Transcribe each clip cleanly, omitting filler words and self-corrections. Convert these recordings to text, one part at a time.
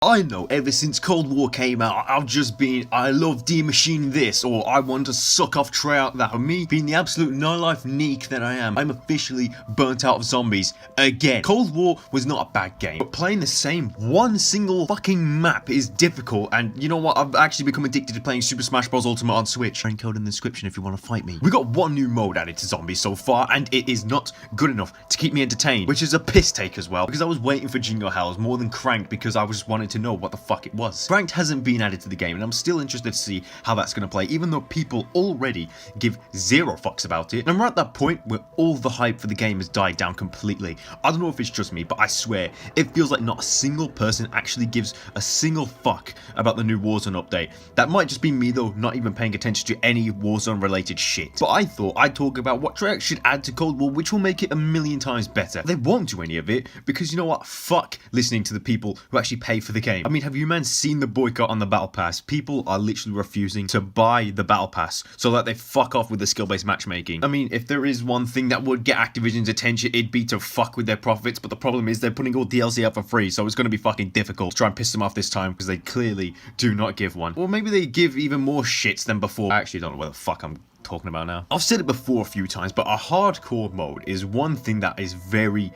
I know ever since Cold War came out, I've just been, I love D-Machine this, or I want to suck off Tryout that. For me, being the absolute no-life neek that I am, I'm officially burnt out of zombies again. Cold War was not a bad game, but playing the same one single fucking map is difficult, and you know what, I've actually become addicted to playing Super Smash Bros. Ultimate on Switch. Friend code in the description if you want to fight me. We got one new mode added to zombies so far, and it is not good enough to keep me entertained, which is a piss take as well, because I was waiting for Jingle Hell. I was more than cranked because I just wanted to know what the fuck it was. Ranked hasn't been added to the game, and I'm still interested to see how that's going to play, even though people already give zero fucks about it. And we're at that point where all the hype for the game has died down completely. I don't know if it's just me, but I swear, it feels like not a single person actually gives a single fuck about the new Warzone update. That might just be me though, not even paying attention to any Warzone related shit. But I thought I'd talk about what Treyarch should add to Cold War, which will make it a million times better. They won't do any of it, because you know what? Fuck listening to the people who actually pay for the game. I mean, have you man seen the boycott on the battle pass? People are literally refusing to buy the battle pass so that they fuck off with the skill-based matchmaking. I mean, if there is one thing that would get Activision's attention, it'd be to fuck with their profits, but the problem is they're putting all DLC out for free, so it's going to be fucking difficult to try and piss them off this time, because they clearly do not give one. Or maybe they give even more shits than before. I actually don't know what the fuck I'm talking about now. I've said it before a few times, but a hardcore mode is one thing that is very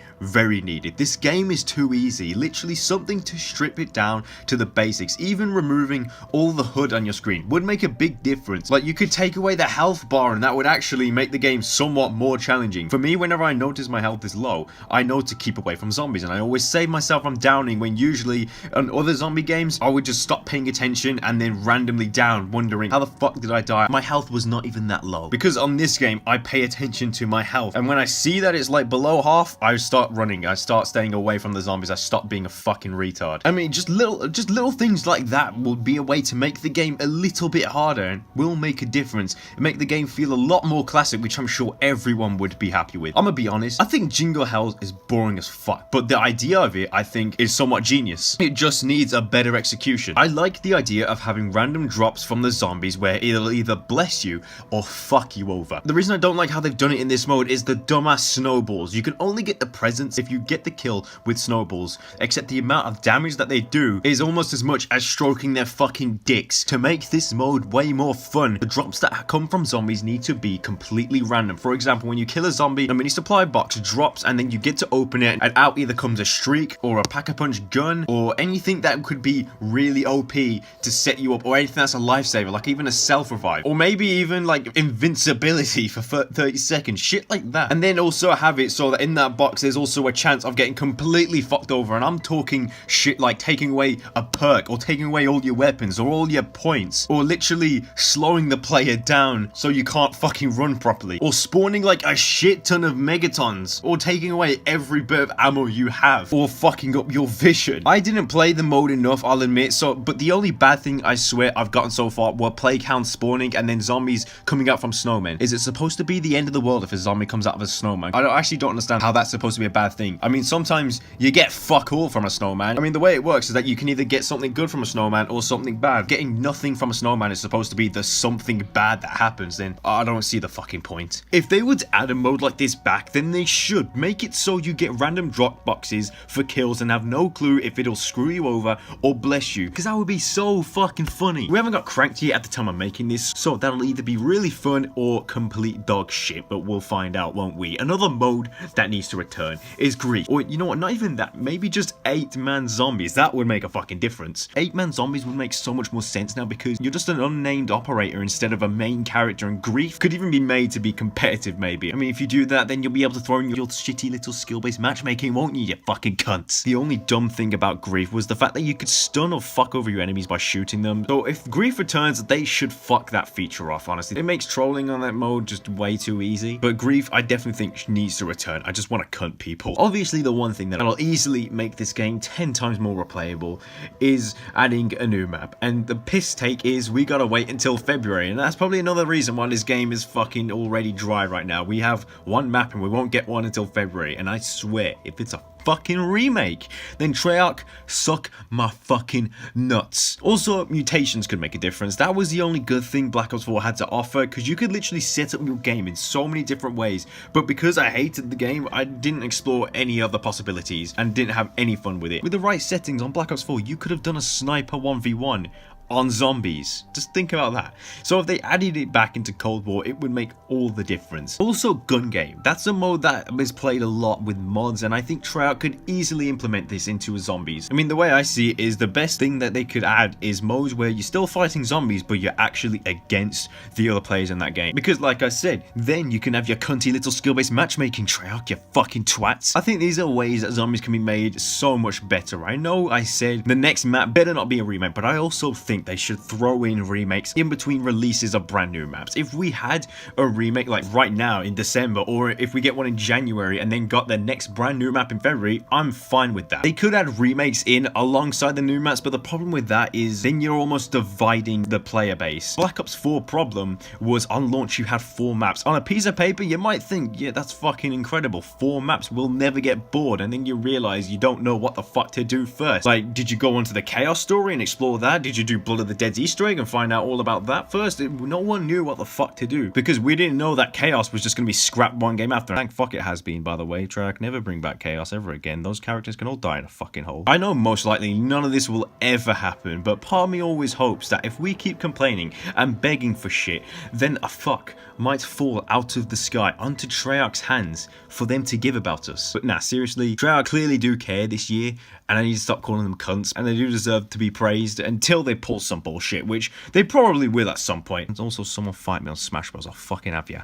needed. This game is too easy, literally something to strip it down to the basics. Even removing all the HUD on your screen would make a big difference. Like, you could take away the health bar and that would actually make the game somewhat more challenging. For me, whenever I notice my health is low, I know to keep away from zombies, and I always save myself from downing, when usually on other zombie games I would just stop paying attention and then randomly down, wondering how the fuck did I die. My health was not even that low, because on this game I pay attention to my health, and when I see that it's like below half, I start running, I start staying away from the zombies, I stop being a fucking retard. I mean, just little things like that will be a way to make the game a little bit harder, and will make a difference and make the game feel a lot more classic, which I'm sure everyone would be happy with. I'm gonna be honest, I think Jingle Hell is boring as fuck, but the idea of it I think is somewhat genius. It just needs a better execution. I like the idea of having random drops from the zombies where it'll either bless you or fuck you over. The reason I don't like how they've done it in this mode is the dumbass snowballs. You can only get the presents if you get the kill with snowballs, except the amount of damage that they do is almost as much as stroking their fucking dicks. To make this mode way more fun, the drops that come from zombies need to be completely random. For example, when you kill a zombie, a mini supply box drops and then you get to open it, and out either comes a streak or a pack-a-punch gun or anything that could be really OP to set you up, or anything that's a lifesaver, like even a self-revive, or maybe even like invincibility for 30 seconds, shit like that. And then also have it so that in that box there's also a chance of getting completely fucked over, and I'm talking shit like taking away a perk, or taking away all your weapons, or all your points, or literally slowing the player down so you can't fucking run properly, or spawning like a shit ton of megatons, or taking away every bit of ammo you have, or fucking up your vision. I didn't play the mode enough, I'll admit, but the only bad thing I swear I've gotten so far were plague hounds spawning and then zombies coming out from Snowman. Is it supposed to be the end of the world if a zombie comes out of a snowman? I actually don't understand how that's supposed to be a bad thing. I mean, sometimes you get fuck all from a snowman. I mean, the way it works is that you can either get something good from a snowman or something bad. Getting nothing from a snowman is supposed to be the something bad that happens, then I don't see the fucking point. If they would add a mode like this back, then they should make it so you get random drop boxes for kills and have no clue if it'll screw you over or bless you, because that would be so fucking funny. We haven't got cranked yet at the time of making this, so that'll either be really fun or complete dog shit, but we'll find out, won't we? Another mode that needs to return is grief, or you know what, not even that, maybe just 8-man zombies. That would make a fucking difference. 8-man zombies would make so much more sense now, because you're just an unnamed operator instead of a main character, and grief could even be made to be competitive maybe. I mean, if you do that, then you'll be able to throw in your shitty little skill-based matchmaking, won't you fucking cunts? The only dumb thing about grief was the fact that you could stun or fuck over your enemies by shooting them. So if grief returns, they should fuck that feature off, honestly. It makes trolling on that mode just way too easy. But grief, I definitely think needs to return. I just want to cunt people. Obviously, the one thing that'll easily make this game 10 times more replayable is adding a new map. And the piss take is we gotta wait until February. And that's probably another reason why this game is fucking already dry right now. We have one map and we won't get one until February. And I swear, if it's a fucking remake. Then Treyarch, suck my fucking nuts. Also, Mutations could make a difference. That was the only good thing Black Ops 4 had to offer, because you could literally set up your game in so many different ways. But because I hated the game, I didn't explore any other possibilities and didn't have any fun with it. With the right settings on Black Ops 4, you could have done a sniper 1v1 on zombies. Just think about that. So if they added it back into Cold War, it would make all the difference. Also, gun game. That's a mode that is played a lot with mods, and I think Treyarch could easily implement this into a zombies. I mean, the way I see it is the best thing that they could add is modes where you're still fighting zombies, but you're actually against the other players in that game. Because like I said, then you can have your cunty little skill-based matchmaking, Treyarch, you fucking twats. I think these are ways that zombies can be made so much better. I know I said the next map better not be a remake, but I also think they should throw in remakes in between releases of brand new maps. If we had a remake like right now in December, or if we get one in January and then got the next brand new map in February, I'm fine with that. They could add remakes in alongside the new maps, but the problem with that is then you're almost dividing the player base. Black Ops 4 problem was on launch you had 4 maps. On a piece of paper you might think, yeah, that's fucking incredible, 4 maps, will never get bored, and then you realize you don't know what the fuck to do first. Like, did you go onto the Chaos story and explore that? Did you do Blood of the Dead's Easter egg and find out all about that first? No one knew what the fuck to do, because we didn't know that Chaos was just going to be scrapped one game after. Thank fuck it has been, by the way. Treyarch, never bring back Chaos ever again. Those characters can all die in a fucking hole. I know most likely none of this will ever happen, but part of me always hopes that if we keep complaining and begging for shit, then a fuck might fall out of the sky onto Treyarch's hands for them to give about us. But nah, seriously, Treyarch clearly do care this year, and I need to stop calling them cunts, and they do deserve to be praised until they pull some bullshit, which they probably will at some point. And also, someone fight me on Smash Bros. I'll fucking have ya.